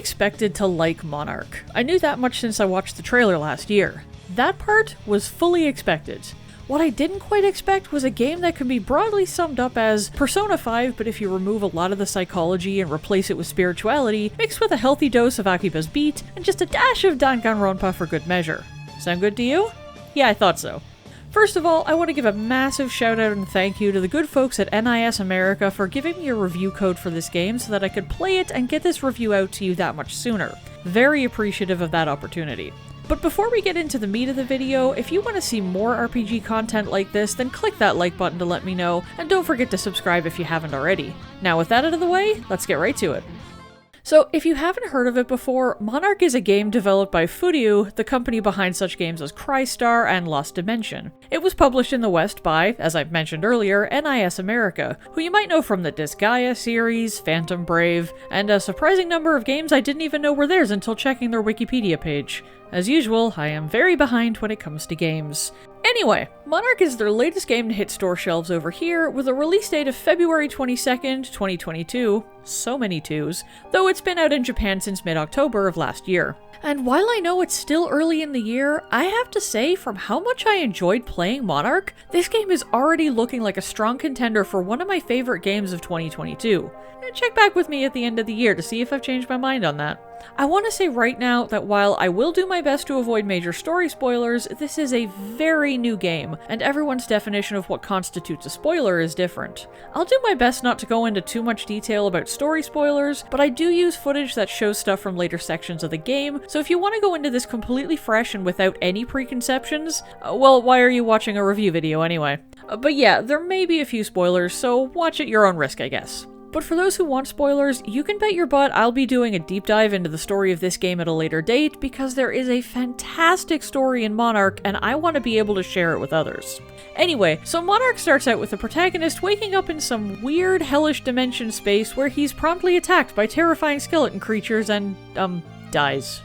expected to like Monark. I knew that much since I watched the trailer last year. That part was fully expected. What I didn't quite expect was a game that can be broadly summed up as Persona 5, but if you remove a lot of the psychology and replace it with spirituality, mixed with a healthy dose of Akiba's beat, and just a dash of Danganronpa for good measure. Sound good to you? Yeah, I thought so. First of all, I want to give a massive shout out and thank you to the good folks at NIS America for giving me a review code for this game so that I could play it and get this review out to you that much sooner. Very appreciative of that opportunity. But before we get into the meat of the video, if you want to see more RPG content like this, then click that like button to let me know, and don't forget to subscribe if you haven't already. Now with that out of the way, let's get right to it. So, if you haven't heard of it before, Monark is a game developed by Furyu, the company behind such games as Crystar and Lost Dimension. It was published in the West by, as I mentioned earlier, NIS America, who you might know from the Disgaea series, Phantom Brave, and a surprising number of games I didn't even know were theirs until checking their Wikipedia page. As usual, I am very behind when it comes to games. Anyway, Monark is their latest game to hit store shelves over here, with a release date of February 22nd, 2022, so many twos, though it's been out in Japan since mid-October of last year. And while I know it's still early in the year, I have to say, from how much I enjoyed playing Monark, this game is already looking like a strong contender for one of my favorite games of 2022. Check back with me at the end of the year to see if I've changed my mind on that. I want to say right now that while I will do my best to avoid major story spoilers, this is a very new game, and everyone's definition of what constitutes a spoiler is different. I'll do my best not to go into too much detail about story spoilers, but I do use footage that shows stuff from later sections of the game, so if you want to go into this completely fresh and without any preconceptions, well, why are you watching a review video anyway? But yeah, there may be a few spoilers, so watch at your own risk, I guess. But for those who want spoilers, you can bet your butt I'll be doing a deep dive into the story of this game at a later date, because there is a fantastic story in Monark, and I want to be able to share it with others. Anyway, so Monark starts out with the protagonist waking up in some weird hellish dimension space where he's promptly attacked by terrifying skeleton creatures and, dies.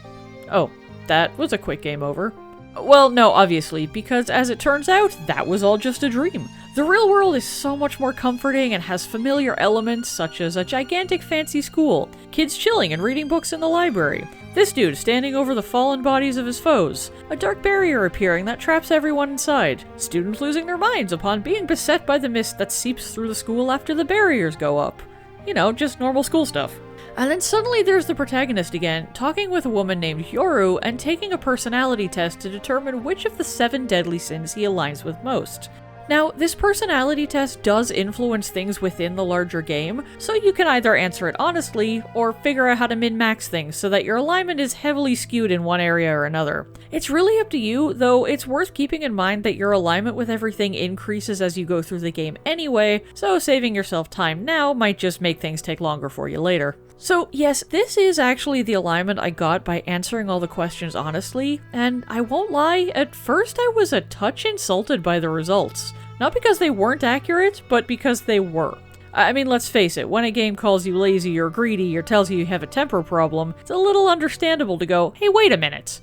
Oh, that was a quick game over. Well, no, obviously, because as it turns out, that was all just a dream. The real world is so much more comforting and has familiar elements such as a gigantic fancy school, kids chilling and reading books in the library, this dude standing over the fallen bodies of his foes, a dark barrier appearing that traps everyone inside, students losing their minds upon being beset by the mist that seeps through the school after the barriers go up. You know, just normal school stuff. And then suddenly there's the protagonist again, talking with a woman named Yoru and taking a personality test to determine which of the 7 deadly sins he aligns with most. Now, this personality test does influence things within the larger game, so you can either answer it honestly, or figure out how to min-max things so that your alignment is heavily skewed in one area or another. It's really up to you, though it's worth keeping in mind that your alignment with everything increases as you go through the game anyway, so saving yourself time now might just make things take longer for you later. So yes, this is actually the alignment I got by answering all the questions honestly, and I won't lie, at first I was a touch insulted by the results. Not because they weren't accurate, but because they were. I mean, let's face it, when a game calls you lazy or greedy or tells you you have a temper problem, it's a little understandable to go, hey, wait a minute.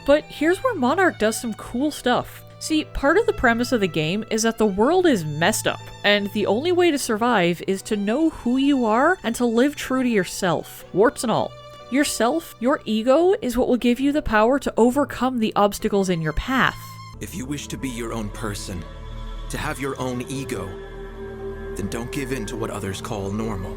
But here's where Monark does some cool stuff. See, part of the premise of the game is that the world is messed up, and the only way to survive is to know who you are and to live true to yourself, warts and all. Yourself, your ego, is what will give you the power to overcome the obstacles in your path. If you wish to be your own person, to have your own ego, then don't give in to what others call normal.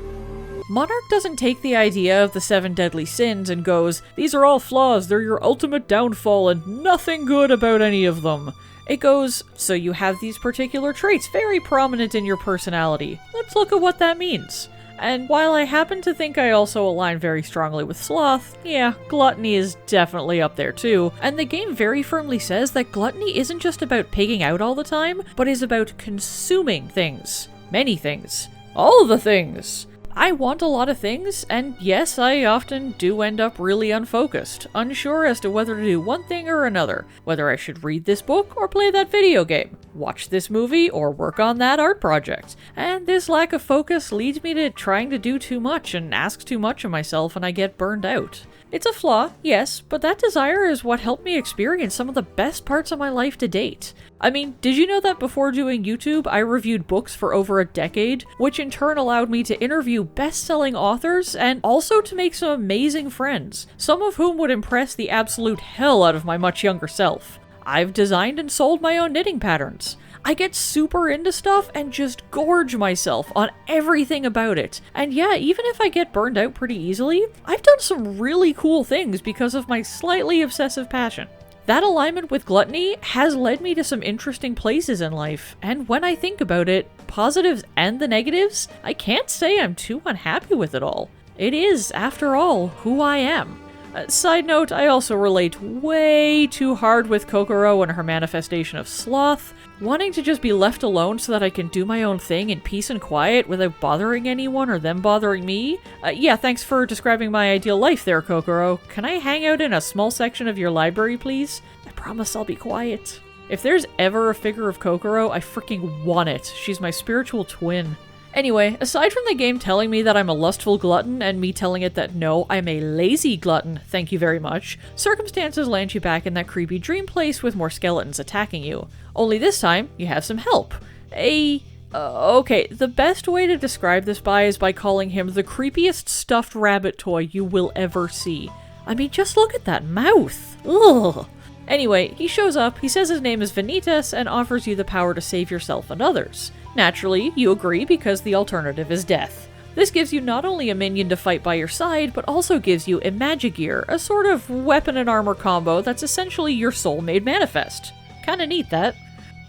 Monark doesn't take the idea of the 7 deadly sins and goes, these are all flaws, they're your ultimate downfall and nothing good about any of them. It goes, so you have these particular traits very prominent in your personality. Let's look at what that means. And while I happen to think I also align very strongly with sloth, yeah, gluttony is definitely up there too, and the game very firmly says that gluttony isn't just about pigging out all the time, but is about consuming things. Many things. All the things. I want a lot of things, and yes, I often do end up really unfocused, unsure as to whether to do one thing or another, whether I should read this book or play that video game. watch this movie or work on that art project. And this lack of focus leads me to trying to do too much and ask too much of myself, and I get burned out. It's a flaw, yes, but that desire is what helped me experience some of the best parts of my life to date. I mean, did you know that before doing YouTube, I reviewed books for over a decade, which in turn allowed me to interview best-selling authors and also to make some amazing friends, some of whom would impress the absolute hell out of my much younger self. I've designed and sold my own knitting patterns. I get super into stuff and just gorge myself on everything about it. And yeah, even if I get burned out pretty easily, I've done some really cool things because of my slightly obsessive passion. That alignment with gluttony has led me to some interesting places in life, and when I think about it, positives and the negatives, I can't say I'm too unhappy with it all. It is, after all, who I am. Side note, I also relate way too hard with Kokoro and her manifestation of sloth, wanting to just be left alone so that I can do my own thing in peace and quiet without bothering anyone or them bothering me. Yeah, thanks for describing my ideal life there, Kokoro. Can I hang out in a small section of your library, please? I promise I'll be quiet. If there's ever a figure of Kokoro, I freaking want it. She's my spiritual twin. Anyway, aside from the game telling me that I'm a lustful glutton and me telling it that no, I'm a lazy glutton, thank you very much, circumstances land you back in that creepy dream place with more skeletons attacking you. Only this time, you have some help. Okay, the best way to describe this guy is by calling him the creepiest stuffed rabbit toy you will ever see. I mean, just look at that mouth. Ugh. Anyway, he shows up, he says his name is Venetus, and offers you the power to save yourself and others. Naturally, you agree because the alternative is death. This gives you not only a minion to fight by your side, but also gives you a Magigear, a sort of weapon and armor combo that's essentially your soul made manifest. Kinda neat, that.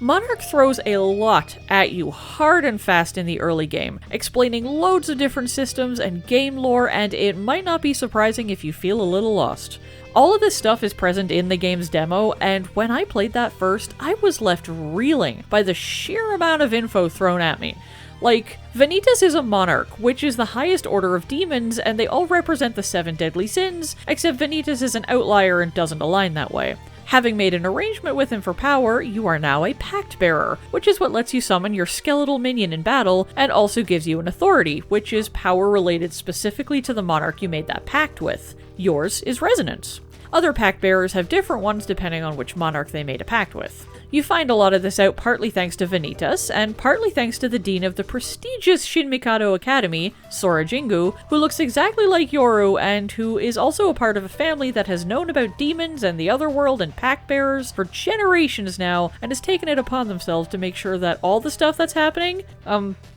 Monark throws a lot at you hard and fast in the early game, explaining loads of different systems and game lore, and it might not be surprising if you feel a little lost. All of this stuff is present in the game's demo, and when I played that first, I was left reeling by the sheer amount of info thrown at me. Like, Venetus is a monarch, which is the highest order of demons, and they all represent the 7 deadly sins, except Venetus is an outlier and doesn't align that way. Having made an arrangement with him for power, you are now a pact bearer, which is what lets you summon your skeletal minion in battle, and also gives you an authority, which is power related specifically to the monarch you made that pact with. Yours is resonance. Other pact bearers have different ones depending on which monarch they made a pact with. You find a lot of this out partly thanks to Venetus, and partly thanks to the dean of the prestigious Shin Mikado Academy, Sora Jingu, who looks exactly like Yoru and who is also a part of a family that has known about demons and the other world and pact bearers for generations now, and has taken it upon themselves to make sure that all the stuff that's happening,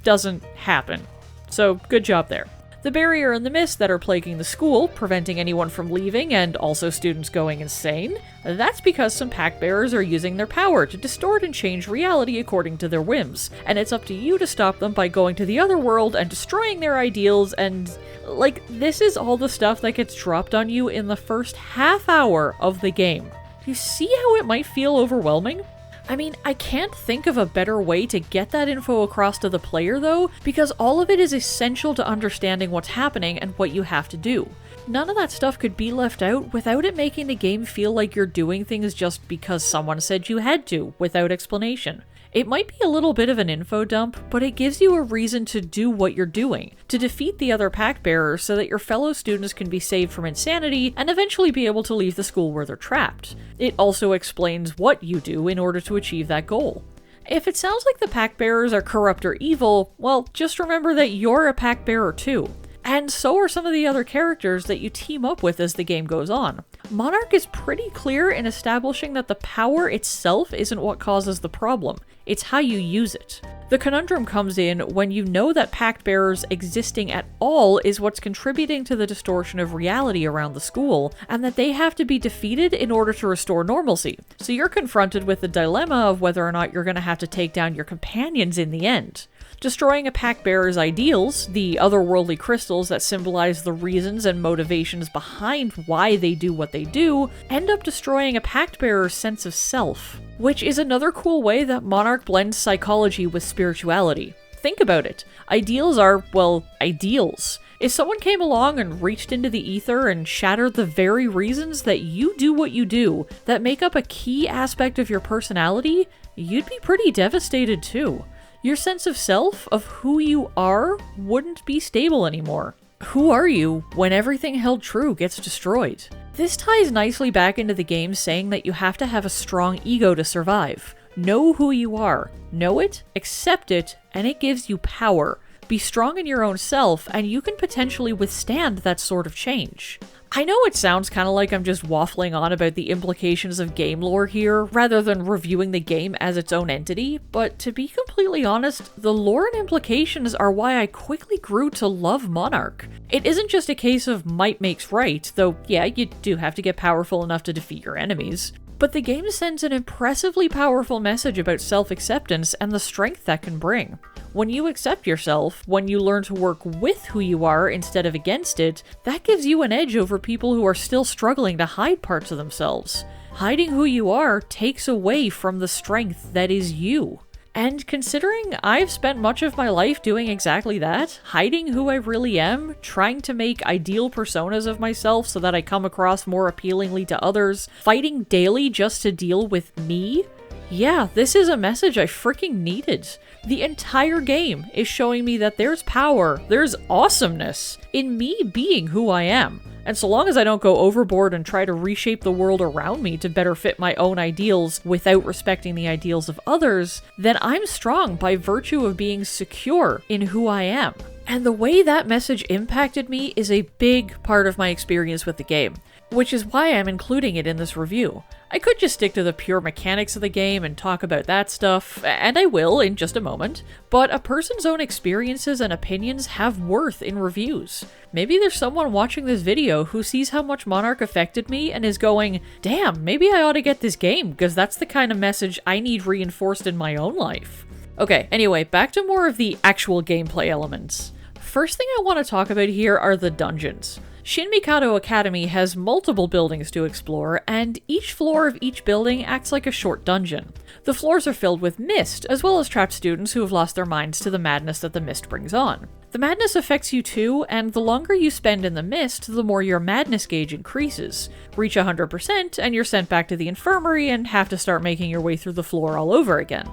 doesn't happen. So, good job there. The barrier and the mist that are plaguing the school, preventing anyone from leaving and also students going insane, that's because some pact bearers are using their power to distort and change reality according to their whims, and it's up to you to stop them by going to the other world and destroying their ideals and, like, this is all the stuff that gets dropped on you in the first half hour of the game. Do you see how it might feel overwhelming? I mean, I can't think of a better way to get that info across to the player though, because all of it is essential to understanding what's happening and what you have to do. None of that stuff could be left out without it making the game feel like you're doing things just because someone said you had to, without explanation. It might be a little bit of an info dump, but it gives you a reason to do what you're doing, to defeat the other pact bearers so that your fellow students can be saved from insanity and eventually be able to leave the school where they're trapped. It also explains what you do in order to achieve that goal. If it sounds like the pact bearers are corrupt or evil, well, just remember that you're a pact bearer too. And so are some of the other characters that you team up with as the game goes on. Monark is pretty clear in establishing that the power itself isn't what causes the problem, it's how you use it. The conundrum comes in when you know that pact bearers existing at all is what's contributing to the distortion of reality around the school, and that they have to be defeated in order to restore normalcy. So you're confronted with the dilemma of whether or not you're going to have to take down your companions in the end. Destroying a pact bearer's ideals, the otherworldly crystals that symbolize the reasons and motivations behind why they do what they do, end up destroying a pact bearer's sense of self. Which is another cool way that Monark blends psychology with spirituality. Think about it. Ideals are, well, ideals. If someone came along and reached into the ether and shattered the very reasons that you do what you do, that make up a key aspect of your personality, you'd be pretty devastated too. Your sense of self, of who you are, wouldn't be stable anymore. Who are you when everything held true gets destroyed? This ties nicely back into the game saying that you have to have a strong ego to survive. Know who you are, know it, accept it, and it gives you power. Be strong in your own self, and you can potentially withstand that sort of change. I know it sounds kind of like I'm just waffling on about the implications of game lore here, rather than reviewing the game as its own entity, but to be completely honest, the lore and implications are why I quickly grew to love Monark. It isn't just a case of might makes right, though yeah, you do have to get powerful enough to defeat your enemies. But the game sends an impressively powerful message about self-acceptance and the strength that can bring. When you accept yourself, when you learn to work with who you are instead of against it, that gives you an edge over people who are still struggling to hide parts of themselves. Hiding who you are takes away from the strength that is you. And considering I've spent much of my life doing exactly that, hiding who I really am, trying to make ideal personas of myself so that I come across more appealingly to others, fighting daily just to deal with me, yeah, this is a message I freaking needed. The entire game is showing me that there's power, there's awesomeness in me being who I am. And so long as I don't go overboard and try to reshape the world around me to better fit my own ideals without respecting the ideals of others, then I'm strong by virtue of being secure in who I am. And the way that message impacted me is a big part of my experience with the game, which is why I'm including it in this review. I could just stick to the pure mechanics of the game and talk about that stuff, and I will in just a moment, but a person's own experiences and opinions have worth in reviews. Maybe there's someone watching this video who sees how much Monark affected me and is going, damn, maybe I ought to get this game, because that's the kind of message I need reinforced in my own life. Okay, anyway, back to more of the actual gameplay elements. First thing I want to talk about here are the dungeons. Shin Mikado Academy has multiple buildings to explore, and each floor of each building acts like a short dungeon. The floors are filled with mist, as well as trapped students who have lost their minds to the madness that the mist brings on. The madness affects you too, and the longer you spend in the mist, the more your madness gauge increases. Reach 100% and you're sent back to the infirmary and have to start making your way through the floor all over again.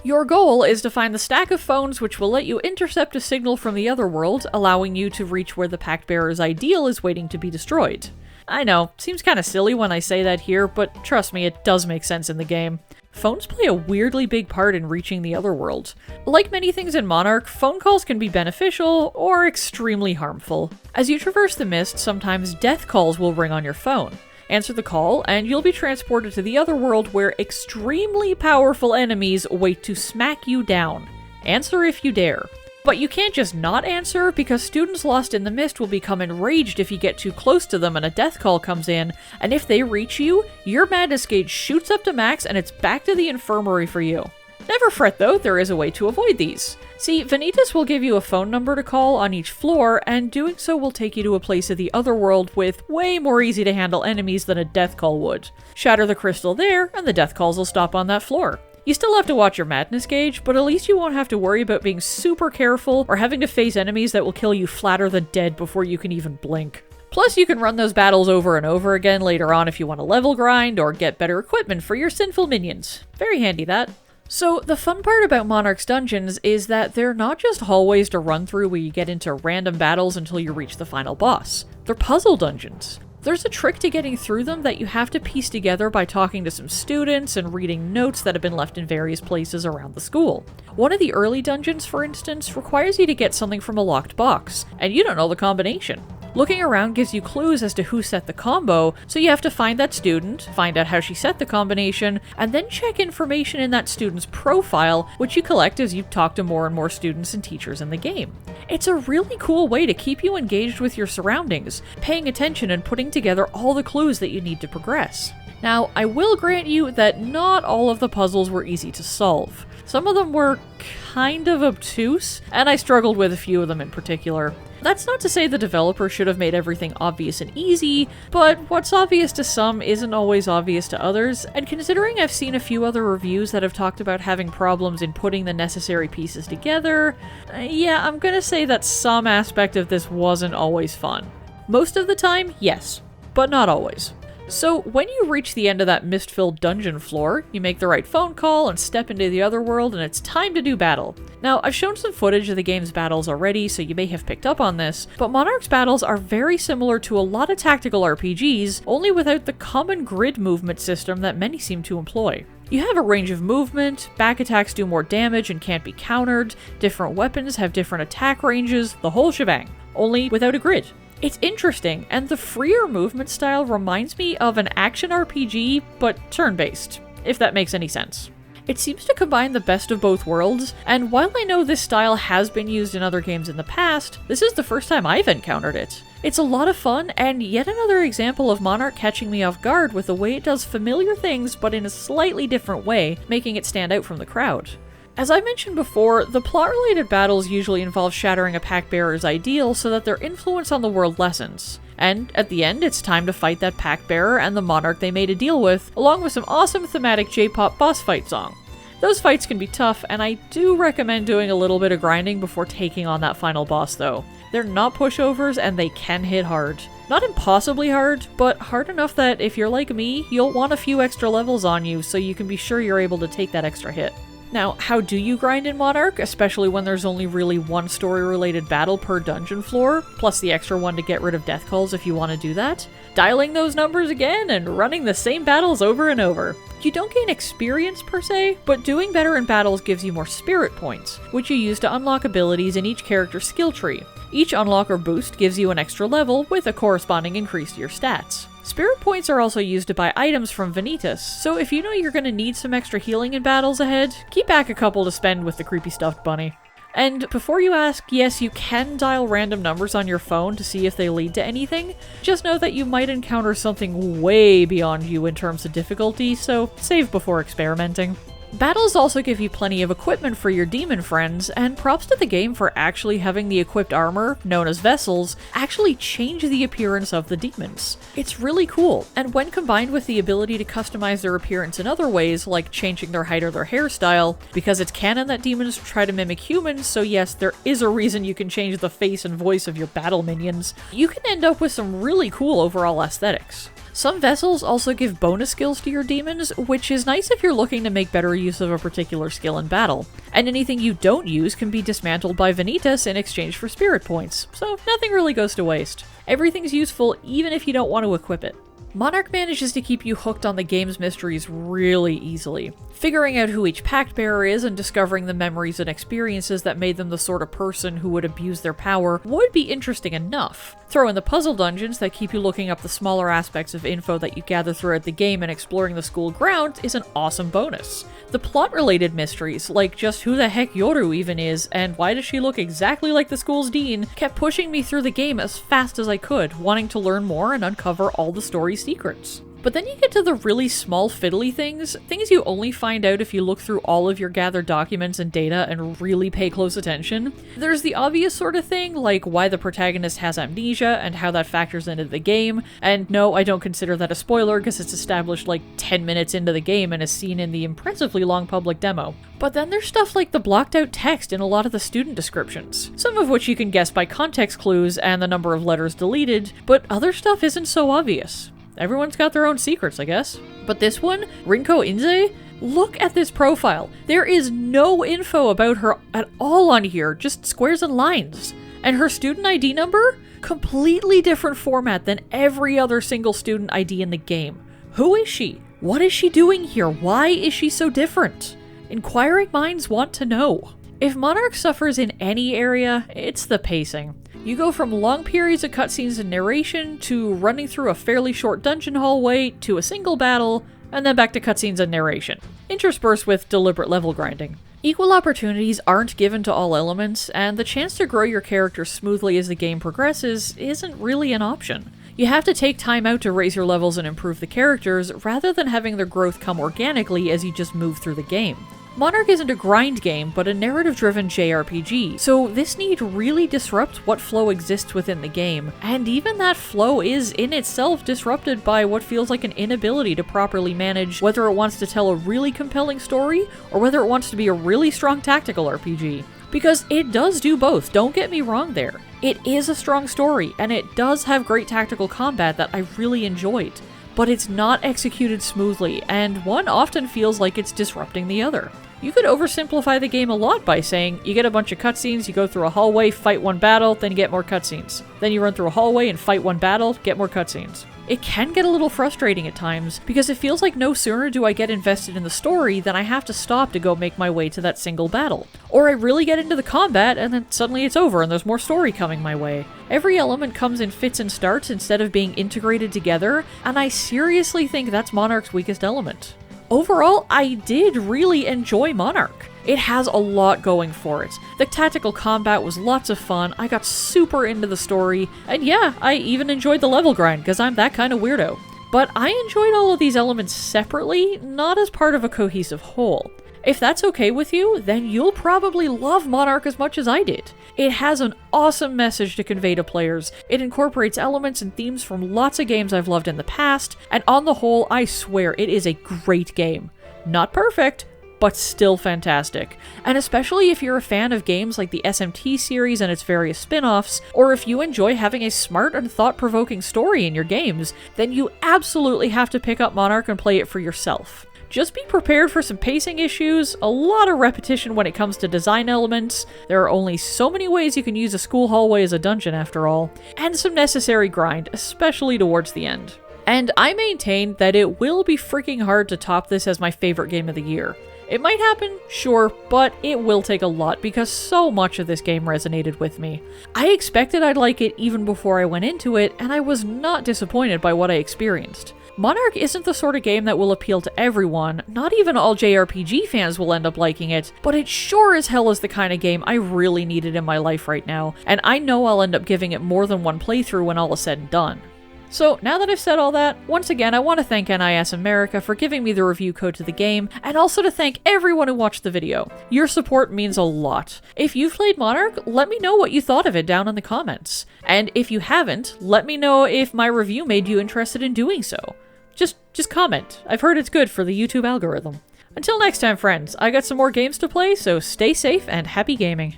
Your goal is to find the stack of phones which will let you intercept a signal from the other world, allowing you to reach where the Pact Bearer's ideal is waiting to be destroyed. I know, seems kinda silly when I say that here, but trust me, it does make sense in the game. Phones play a weirdly big part in reaching the other world. Like many things in Monark, phone calls can be beneficial or extremely harmful. As you traverse the mist, sometimes death calls will ring on your phone. Answer the call, and you'll be transported to the other world where extremely powerful enemies wait to smack you down. Answer if you dare. But you can't just not answer, because students lost in the mist will become enraged if you get too close to them and a death call comes in, and if they reach you, your madness gauge shoots up to max and it's back to the infirmary for you. Never fret though, there is a way to avoid these. See, Venetus will give you a phone number to call on each floor, and doing so will take you to a place of the other world with way more easy to handle enemies than a death call would. Shatter the crystal there, and the death calls will stop on that floor. You still have to watch your madness gauge, but at least you won't have to worry about being super careful or having to face enemies that will kill you flatter than dead before you can even blink. Plus, you can run those battles over and over again later on if you want to level grind or get better equipment for your sinful minions. Very handy that. So, the fun part about Monarch's dungeons is that they're not just hallways to run through where you get into random battles until you reach the final boss. They're puzzle dungeons. There's a trick to getting through them that you have to piece together by talking to some students and reading notes that have been left in various places around the school. One of the early dungeons, for instance, requires you to get something from a locked box, and you don't know the combination. Looking around gives you clues as to who set the combo, so you have to find that student, find out how she set the combination, and then check information in that student's profile, which you collect as you talk to more and more students and teachers in the game. It's a really cool way to keep you engaged with your surroundings, paying attention and putting together all the clues that you need to progress. Now, I will grant you that not all of the puzzles were easy to solve. Some of them were kind of obtuse, and I struggled with a few of them in particular. That's not to say the developer should have made everything obvious and easy, but what's obvious to some isn't always obvious to others, and considering I've seen a few other reviews that have talked about having problems in putting the necessary pieces together, yeah, I'm gonna say that some aspect of this wasn't always fun. Most of the time, yes, but not always. So when you reach the end of that mist-filled dungeon floor, you make the right phone call and step into the other world, and it's time to do battle. Now, I've shown some footage of the game's battles already, so you may have picked up on this, but Monarch's battles are very similar to a lot of tactical RPGs, only without the common grid movement system that many seem to employ. You have a range of movement, back attacks do more damage and can't be countered, different weapons have different attack ranges, the whole shebang, only without a grid. It's interesting, and the freer movement style reminds me of an action RPG, but turn-based, if that makes any sense. It seems to combine the best of both worlds, and while I know this style has been used in other games in the past, this is the first time I've encountered it. It's a lot of fun, and yet another example of Monarch catching me off guard with the way it does familiar things but in a slightly different way, making it stand out from the crowd. As I mentioned before, the plot-related battles usually involve shattering a pack-bearer's ideal so that their influence on the world lessens. And at the end, it's time to fight that pack-bearer and the monarch they made a deal with, along with some awesome thematic J-pop boss fight song. Those fights can be tough, and I do recommend doing a little bit of grinding before taking on that final boss though. They're not pushovers and they can hit hard. Not impossibly hard, but hard enough that if you're like me, you'll want a few extra levels on you so you can be sure you're able to take that extra hit. Now, how do you grind in Monarch, especially when there's only really one story-related battle per dungeon floor, plus the extra one to get rid of death calls if you want to do that? Dialing those numbers again and running the same battles over and over. You don't gain experience per se, but doing better in battles gives you more spirit points, which you use to unlock abilities in each character's skill tree. Each unlock or boost gives you an extra level with a corresponding increase to your stats. Spirit points are also used to buy items from Venetus, so if you know you're going to need some extra healing in battles ahead, keep back a couple to spend with the creepy stuffed bunny. And before you ask, yes, you can dial random numbers on your phone to see if they lead to anything. Just know that you might encounter something way beyond you in terms of difficulty, so save before experimenting. Battles also give you plenty of equipment for your demon friends, and props to the game for actually having the equipped armor, known as vessels, actually change the appearance of the demons. It's really cool, and when combined with the ability to customize their appearance in other ways, like changing their height or their hairstyle, because it's canon that demons try to mimic humans, so yes, there is a reason you can change the face and voice of your battle minions, you can end up with some really cool overall aesthetics. Some vessels also give bonus skills to your demons, which is nice if you're looking to make better use of a particular skill in battle. And anything you don't use can be dismantled by Venetus in exchange for spirit points, so nothing really goes to waste. Everything's useful even if you don't want to equip it. Monarch manages to keep you hooked on the game's mysteries really easily. Figuring out who each pact bearer is and discovering the memories and experiences that made them the sort of person who would abuse their power would be interesting enough. Throw in the puzzle dungeons that keep you looking up the smaller aspects of info that you gather throughout the game, and exploring the school grounds is an awesome bonus. The plot-related mysteries, like just who the heck Yoru even is, and why does she look exactly like the school's dean, kept pushing me through the game as fast as I could, wanting to learn more and uncover all the story's secrets. But then you get to the really small fiddly things you only find out if you look through all of your gathered documents and data and really pay close attention. There's the obvious sort of thing, like why the protagonist has amnesia and how that factors into the game, and no, I don't consider that a spoiler because it's established like 10 minutes into the game and is seen in the impressively long public demo. But then there's stuff like the blocked out text in a lot of the student descriptions, some of which you can guess by context clues and the number of letters deleted, but other stuff isn't so obvious. Everyone's got their own secrets, I guess. But this one, Rinko Inze, look at this profile. There is no info about her at all on here, just squares and lines. And her student ID number? Completely different format than every other single student ID in the game. Who is she? What is she doing here? Why is she so different? Inquiring minds want to know. If Monarch suffers in any area, it's the pacing. You go from long periods of cutscenes and narration, to running through a fairly short dungeon hallway, to a single battle, and then back to cutscenes and narration, interspersed with deliberate level grinding. Equal opportunities aren't given to all elements, and the chance to grow your character smoothly as the game progresses isn't really an option. You have to take time out to raise your levels and improve the characters, rather than having their growth come organically as you just move through the game. Monark isn't a grind game, but a narrative-driven JRPG, so this need really disrupts what flow exists within the game, and even that flow is in itself disrupted by what feels like an inability to properly manage whether it wants to tell a really compelling story, or whether it wants to be a really strong tactical RPG. Because it does do both, don't get me wrong there. It is a strong story, and it does have great tactical combat that I really enjoyed. But it's not executed smoothly, and one often feels like it's disrupting the other. You could oversimplify the game a lot by saying, you get a bunch of cutscenes, you go through a hallway, fight one battle, then you get more cutscenes. Then you run through a hallway and fight one battle, get more cutscenes. It can get a little frustrating at times, because it feels like no sooner do I get invested in the story than I have to stop to go make my way to that single battle. Or I really get into the combat and then suddenly it's over and there's more story coming my way. Every element comes in fits and starts instead of being integrated together, and I seriously think that's Monarch's weakest element. Overall, I did really enjoy Monarch. It has a lot going for it. The tactical combat was lots of fun, I got super into the story, and yeah, I even enjoyed the level grind because I'm that kind of weirdo. But I enjoyed all of these elements separately, not as part of a cohesive whole. If that's okay with you, then you'll probably love Monarch as much as I did. It has an awesome message to convey to players, it incorporates elements and themes from lots of games I've loved in the past, and on the whole, I swear it is a great game. Not perfect, but still fantastic. And especially if you're a fan of games like the SMT series and its various spin-offs, or if you enjoy having a smart and thought-provoking story in your games, then you absolutely have to pick up Monarch and play it for yourself. Just be prepared for some pacing issues, a lot of repetition when it comes to design elements, there are only so many ways you can use a school hallway as a dungeon after all, and some necessary grind, especially towards the end. And I maintain that it will be freaking hard to top this as my favorite game of the year. It might happen, sure, but it will take a lot because so much of this game resonated with me. I expected I'd like it even before I went into it, and I was not disappointed by what I experienced. Monarch isn't the sort of game that will appeal to everyone, not even all JRPG fans will end up liking it, but it sure as hell is the kind of game I really needed in my life right now, and I know I'll end up giving it more than one playthrough when all is said and done. So now that I've said all that, once again I want to thank NIS America for giving me the review code to the game, and also to thank everyone who watched the video. Your support means a lot. If you've played Monarch, let me know what you thought of it down in the comments. And if you haven't, let me know if my review made you interested in doing so. Just comment. I've heard it's good for the YouTube algorithm. Until next time, friends, I got some more games to play, so stay safe and happy gaming.